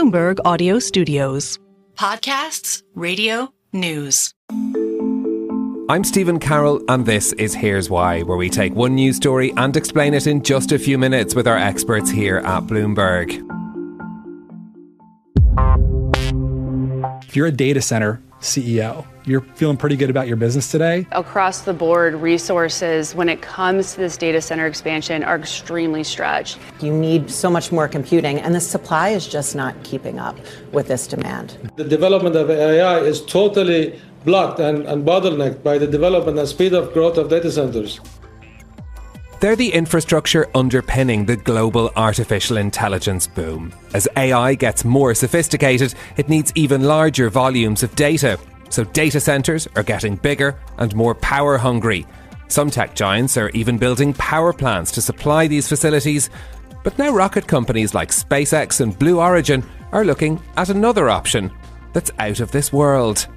Bloomberg Audio Studios. Podcasts, radio, news. I'm Stephen Carroll, and this is Here's Why, where we take one news story and explain it in just a few minutes with our experts here at Bloomberg. If you're a data center CEO, you're feeling pretty good about your business today. Across the board, resources when it comes to this data center expansion are extremely stretched. You need so much more computing, and the supply is just not keeping up with this demand. The development of AI is totally blocked and bottlenecked by the development and speed of growth of data centers. They're the infrastructure underpinning the global artificial intelligence boom. As AI gets more sophisticated, it needs even larger volumes of data. So data centers are getting bigger and more power hungry. Some tech giants are even building power plants to supply these facilities. But now rocket companies like SpaceX and Blue Origin are looking at another option that's out of this world.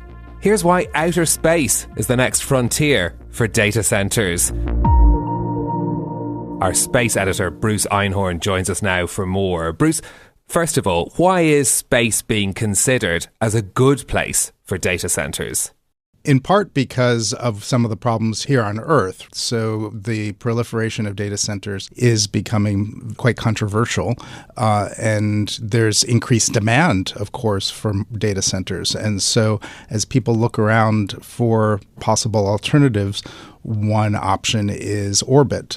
Here's why outer space is the next frontier for data centers. Our space editor, Bruce Einhorn, joins us now for more. Bruce, first of all, why is space being considered as a good place for data centers? In part because of some of the problems here on Earth. So the proliferation of data centers is becoming quite controversial. And there's increased demand, of course, for data centers. And so as people look around for possible alternatives, one option is orbit.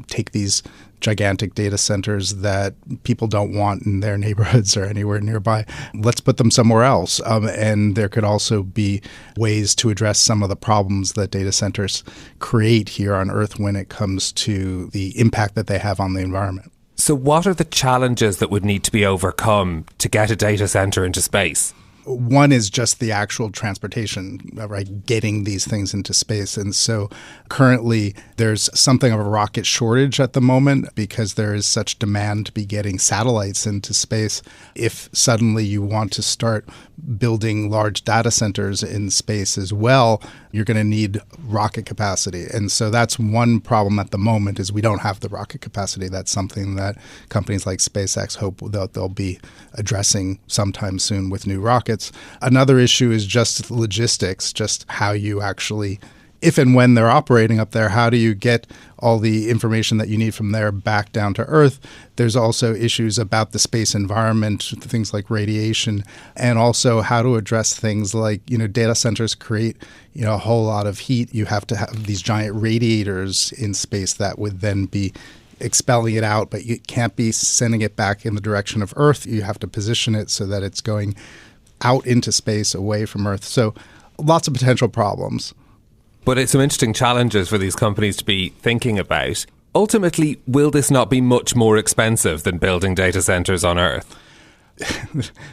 Take these gigantic data centers that people don't want in their neighborhoods or anywhere nearby. Let's put them somewhere else. And there could also be ways to address some of the problems that data centers create here on Earth when it comes to the impact that they have on the environment. So what are the challenges that would need to be overcome to get a data center into space? One is just the actual transportation, right? Getting these things into space. And so currently there's something of a rocket shortage at the moment because there is such demand to be getting satellites into space. If suddenly you want to start building large data centers in space as well, you're going to need rocket capacity. And so that's one problem at the moment is we don't have the rocket capacity. That's something that companies like SpaceX hope that they'll be addressing sometime soon with new rockets. Another issue is just logistics, just how you actually, if and when they're operating up there, how do you get all the information that you need from there back down to Earth? There's also issues about the space environment, things like radiation, and also how to address things like, data centers create, a whole lot of heat. You have to have these giant radiators in space that would then be expelling it out, but you can't be sending it back in the direction of Earth. You have to position it so that it's going out into space away from Earth. So lots of potential problems. But it's some interesting challenges for these companies to be thinking about. Ultimately, will this not be much more expensive than building data centers on Earth?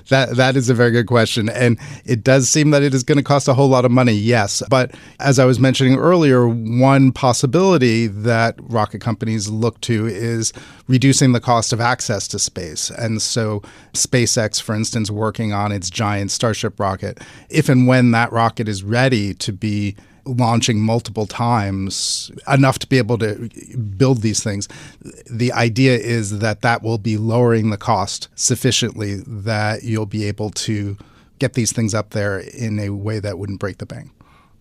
That is a very good question. And it does seem that it is going to cost a whole lot of money, yes. But as I was mentioning earlier, one possibility that rocket companies look to is reducing the cost of access to space. And so SpaceX, for instance, working on its giant Starship rocket, if and when that rocket is ready to be launching multiple times, enough to be able to build these things, the idea is that will be lowering the cost sufficiently that you'll be able to get these things up there in a way that wouldn't break the bank.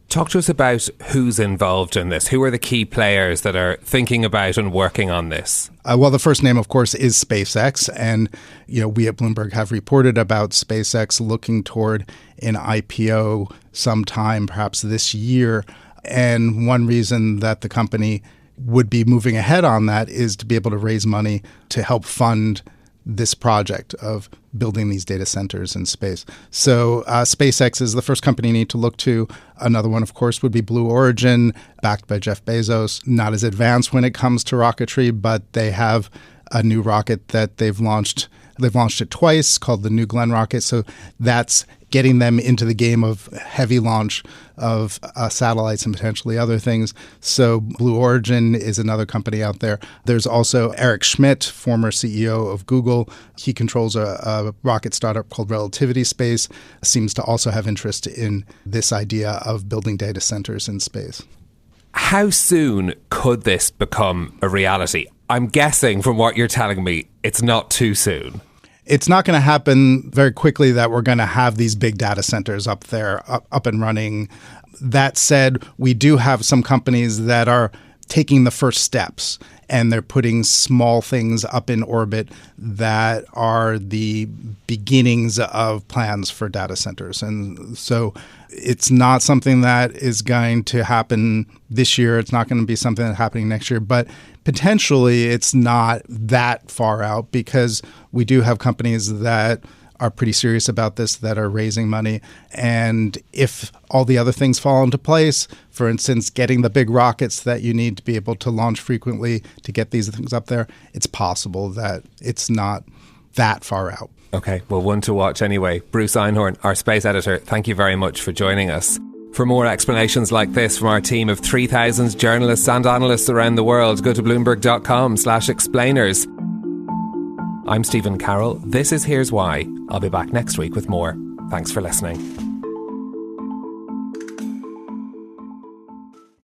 Talk to us about who's involved in this. Who are the key players that are thinking about and working on this? Well, the first name, of course, is SpaceX. And, we at Bloomberg have reported about SpaceX looking toward an IPO sometime, perhaps this year. And one reason that the company would be moving ahead on that is to be able to raise money to help fund this project of building these data centers in space. So SpaceX is the first company you need to look to. Another one, of course, would be Blue Origin, backed by Jeff Bezos. Not as advanced when it comes to rocketry, but they have a new rocket that they've launched. They've launched it twice, called the New Glenn rocket. So that's getting them into the game of heavy launch of satellites and potentially other things. So Blue Origin is another company out there. There's also Eric Schmidt, former CEO of Google. He controls a rocket startup called Relativity Space, seems to also have interest in this idea of building data centers in space. How soon could this become a reality? I'm guessing from what you're telling me, it's not too soon. it's not going to happen very quickly that we're going to have these big data centers up there, up and running. That said, we do have some companies that are taking the first steps, and they're putting small things up in orbit that are the beginnings of plans for data centers. And so it's not something that is going to happen this year. It's not going to be something that's happening next year, but potentially it's not that far out, because we do have companies that are pretty serious about this, that are raising money. And if all the other things fall into place, for instance, getting the big rockets that you need to be able to launch frequently to get these things up there, it's possible that it's not that far out. Okay, well, one to watch anyway. Bruce Einhorn, our space editor, thank you very much for joining us. For more explanations like this from our team of 3,000 journalists and analysts around the world, go to bloomberg.com/explainers. I'm Stephen Carroll. This is Here's Why. I'll be back next week with more. Thanks for listening.